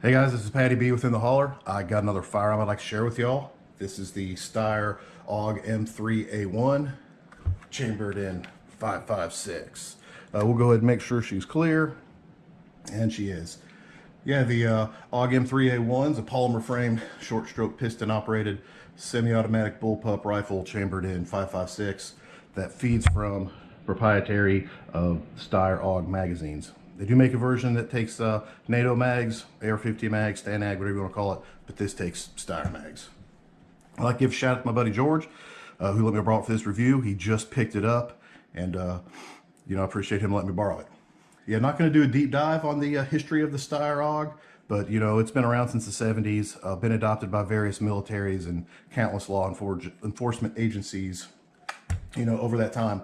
Hey guys, this is Patty B within the Hauler. I got another firearm I'd like to share with y'all. This is the Steyr AUG M3 A1, chambered in 5.56. We'll go ahead and make sure she's clear, and she is. Yeah, the AUG M3 A1 is a polymer framed, short stroke piston operated, semi-automatic bullpup rifle chambered in 5.56 that feeds from proprietary Steyr AUG magazines. They do make a version that takes NATO mags, AR-15 mags, Stanag, whatever you want to call it, but this takes Steyr mags. I'd like to give a shout out to my buddy George, who let me borrow it for this review. He just picked it up, and I appreciate him letting me borrow it. Yeah, I'm not going to do a deep dive on the history of the Steyr AUG, but it's been around since the 70s, been adopted by various militaries and countless law enforcement agencies, over that time.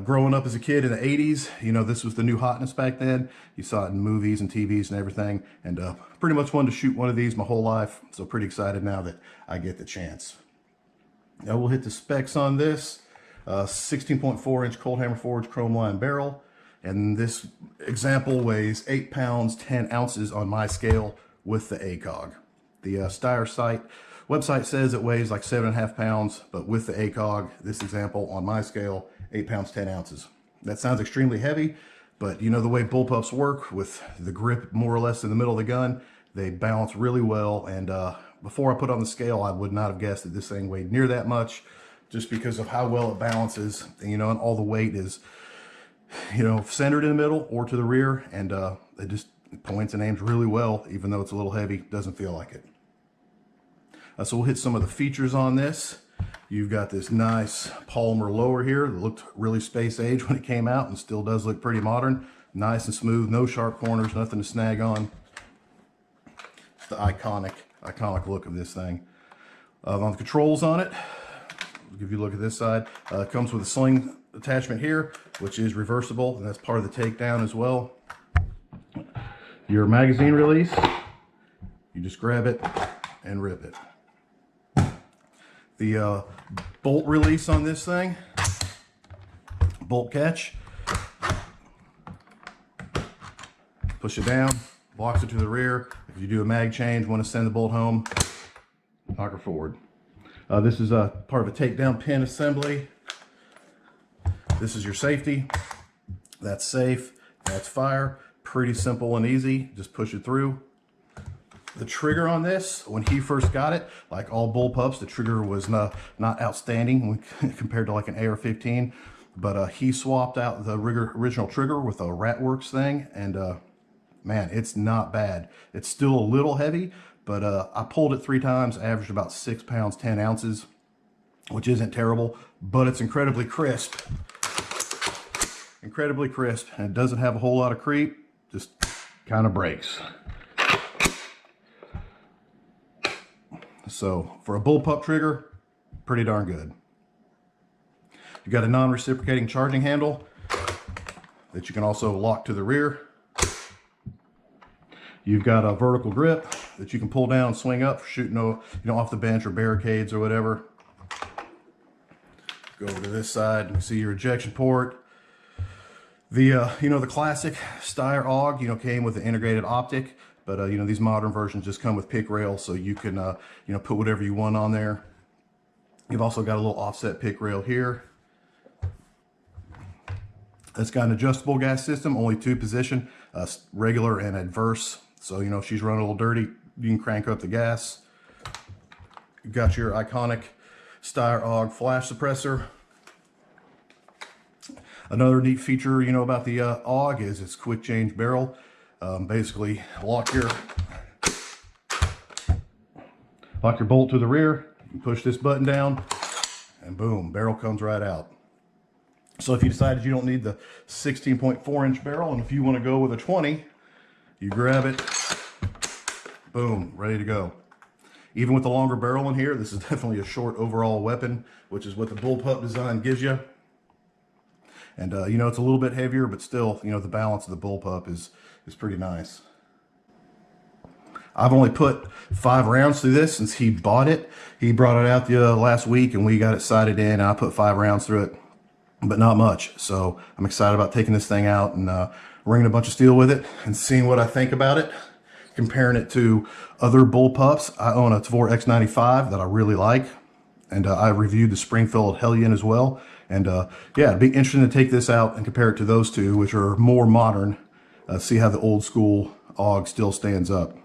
Growing up as a kid in the 80s, this was the new hotness back then. You saw it in movies and TVs and everything, and pretty much wanted to shoot one of these my whole life, so pretty excited now that I get the chance. Now we'll hit the specs on this. 16.4 inch cold hammer forged chrome line barrel, and this example weighs 8 pounds 10 ounces on my scale with the ACOG. The Steyr website says it weighs like 7.5 pounds, but with the ACOG, this example on my scale, 8 pounds 10 ounces. That sounds extremely heavy, but the way bullpups work with the grip more or less in the middle of the gun, they balance really well. And before I put on the scale, I would not have guessed that this thing weighed near that much, just because of how well it balances, and all the weight is centered in the middle or to the rear, and it just points and aims really well. Even though it's a little heavy, doesn't feel like it. So we'll hit some of the features on this. You've got this nice polymer lower here that looked really space age when it came out, and still does look pretty modern. Nice and smooth, no sharp corners, nothing to snag on. It's the iconic look of this thing. On the controls on it, I'll give you a look at this side. It comes with a sling attachment here, which is reversible, and that's part of the takedown as well. Your magazine release, you just grab it and rip it. The bolt release on this thing, bolt catch, push it down, locks it to the rear. If you do a mag change, want to send the bolt home, knock her forward. This is a part of a takedown pin assembly. This is your safety. That's safe, that's fire. Pretty simple and easy, just push it through. The trigger on this, when he first got it, like all bullpups, the trigger was not outstanding compared to like an AR-15, but he swapped out the original trigger with a Ratworks thing, and man, it's not bad. It's still a little heavy, but I pulled it 3 times, averaged about 6 pounds 10 ounces, which isn't terrible, but it's incredibly crisp. Incredibly crisp, and it doesn't have a whole lot of creep, just kind of breaks. So for a bullpup trigger, pretty darn good. You got a non-reciprocating charging handle that you can also lock to the rear. You've got a vertical grip that you can pull down, swing up, shooting off the bench or barricades or whatever. Go over to this side and see your ejection port. The the classic Steyr AUG came with an integrated optic. But these modern versions just come with pick rail, so you can put whatever you want on there. You've also got a little offset pick rail here. It's got an adjustable gas system, only 2 position, regular and adverse. So if she's running a little dirty, you can crank up the gas. You've got your iconic Steyr AUG flash suppressor. Another neat feature about the AUG is its quick change barrel. Basically lock your bolt to the rear, you push this button down, and boom, barrel comes right out. So if you decided you don't need the 16.4 inch barrel, and if you want to go with a 20, you grab it, boom, ready to go. Even with the longer barrel in here, this is definitely a short overall weapon, which is what the bullpup design gives you. And it's a little bit heavier, but still, the balance of the bullpup is pretty nice. I've only put 5 rounds through this since he bought it. He brought it out the last week, and we got it sighted in, and I put 5 rounds through it, but not much. So I'm excited about taking this thing out and ringing a bunch of steel with it and seeing what I think about it. comparing it to other bullpups, I own a Tavor X95 that I really like. And I reviewed the Springfield Hellion as well. And yeah, it'd be interesting to take this out and compare it to those two, which are more modern. See how the old school AUG still stands up.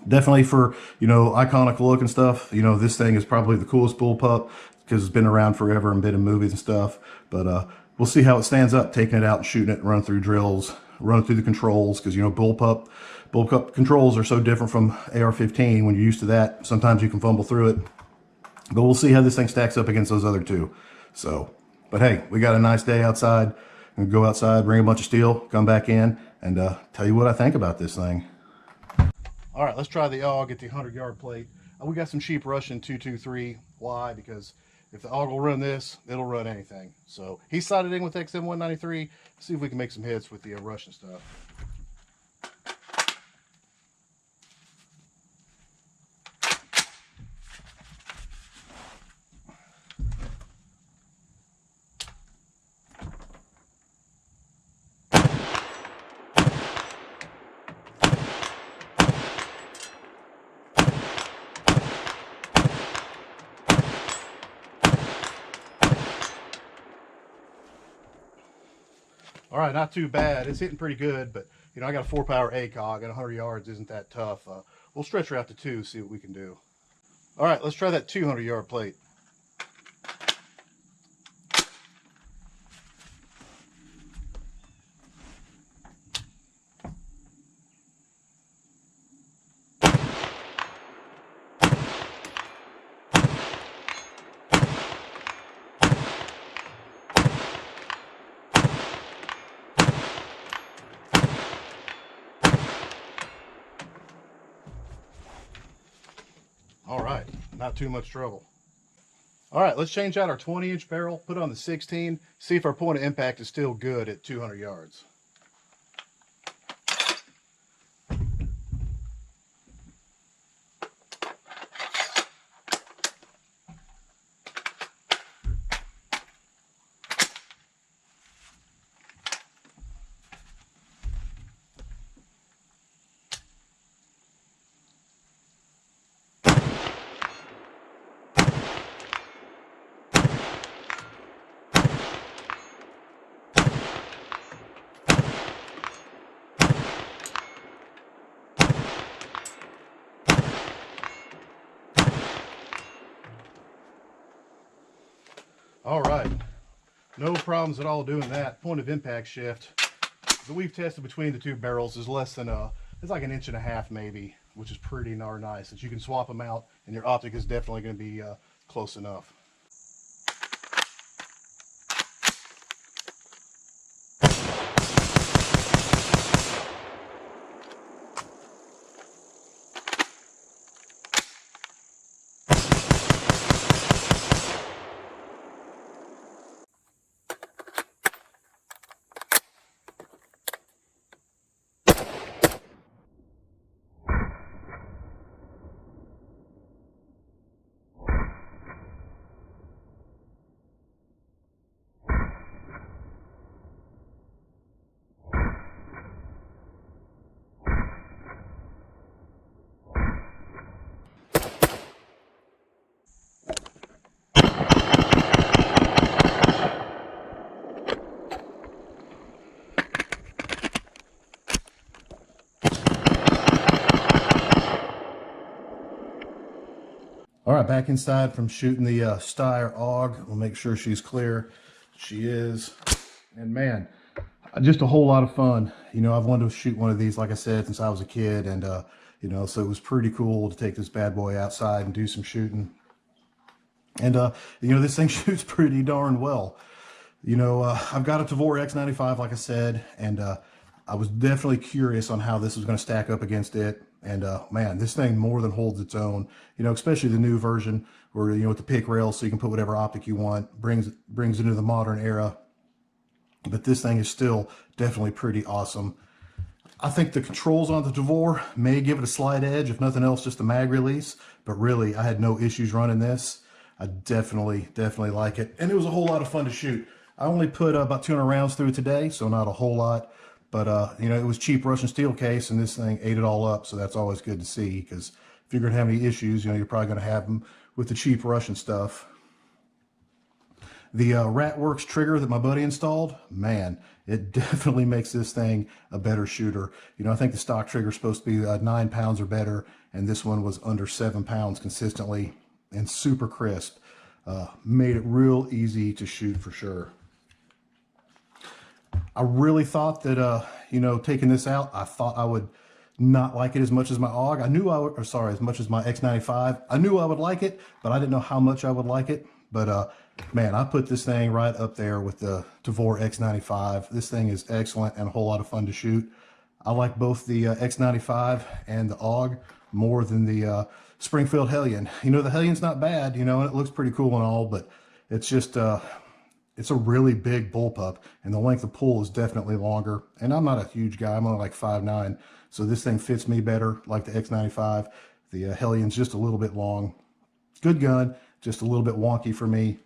Definitely for, iconic look and stuff, this thing is probably the coolest bullpup because it's been around forever and been in movies and stuff. But we'll see how it stands up, taking it out and shooting it, running through drills, running through the controls, because, bullpup controls are so different from AR-15. When you're used to that, sometimes you can fumble through it. But we'll see how this thing stacks up against those other two. So, but hey, we got a nice day outside. I'm gonna go outside, bring a bunch of steel, come back in, and tell you what I think about this thing. All right, let's try the AUG at the 100-yard plate. We got some cheap Russian 223. Why? Because if the AUG will run this, it'll run anything. So he sided in with XM193. See if we can make some hits with the Russian stuff. All right, not too bad. It's hitting pretty good, but I got a 4-power ACOG and 100 yards isn't that tough. We'll stretch her out to 2, see what we can do. All right, let's try that 200-yard plate. All right, not too much trouble. All right, let's change out our 20-inch barrel, put on the 16, see if our point of impact is still good at 200 yards. All right, no problems at all doing that. Point of impact shift that we've tested between the two barrels is less than it's like 1.5 inches maybe, which is pretty darn nice. That you can swap them out and your optic is definitely going to be close enough. All right, back inside from shooting the Steyr AUG. We'll make sure she's clear. She is. And man, just a whole lot of fun. I've wanted to shoot one of these, like I said, since I was a kid. And, so it was pretty cool to take this bad boy outside and do some shooting. And, this thing shoots pretty darn well. I've got a Tavor X95, like I said, and I was definitely curious on how this was going to stack up against it. And man, this thing more than holds its own, especially the new version where, with the pick rail, so you can put whatever optic you want, brings it into the modern era. But this thing is still definitely pretty awesome. I think the controls on the Tavor may give it a slight edge, if nothing else, just the mag release. But really, I had no issues running this. I definitely like it. And it was a whole lot of fun to shoot. I only put about 200 rounds through today, so not a whole lot. But you know, it was cheap Russian steel case, and this thing ate it all up. So that's always good to see, because if you're going to have any issues, you know, you're probably going to have them with the cheap Russian stuff. The Ratworks trigger that my buddy installed, man, it definitely makes this thing a better shooter. You know, I think the stock trigger is supposed to be 9 pounds or better, and this one was under 7 pounds consistently and super crisp. Made it real easy to shoot for sure. I really thought that, you know, taking this out, I thought I would not like it as much as my AUG. I knew I would, or sorry, as much as my X95. I knew I would like it, but I didn't know how much I would like it. But man, I put this thing right up there with the Tavor X95. This thing is excellent and a whole lot of fun to shoot. I like both the X95 and the AUG more than the Springfield Hellion. You know, the Hellion's not bad, you know, and it looks pretty cool and all, but it's just, it's a really big bullpup, and the length of pull is definitely longer. And I'm not a huge guy. I'm only like 5'9", so this thing fits me better, like the X95. The Hellion's just a little bit long. Good gun, just a little bit wonky for me.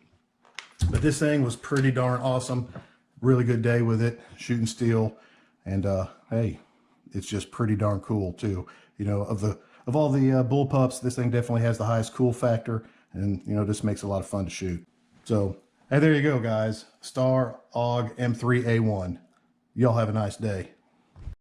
But this thing was pretty darn awesome. Really good day with it, shooting steel. And hey, it's just pretty darn cool too. You know, of all the bullpups, this thing definitely has the highest cool factor, and you know, just makes a lot of fun to shoot. So, hey, there you go, guys. Steyr AUG M3 A1. Y'all have a nice day.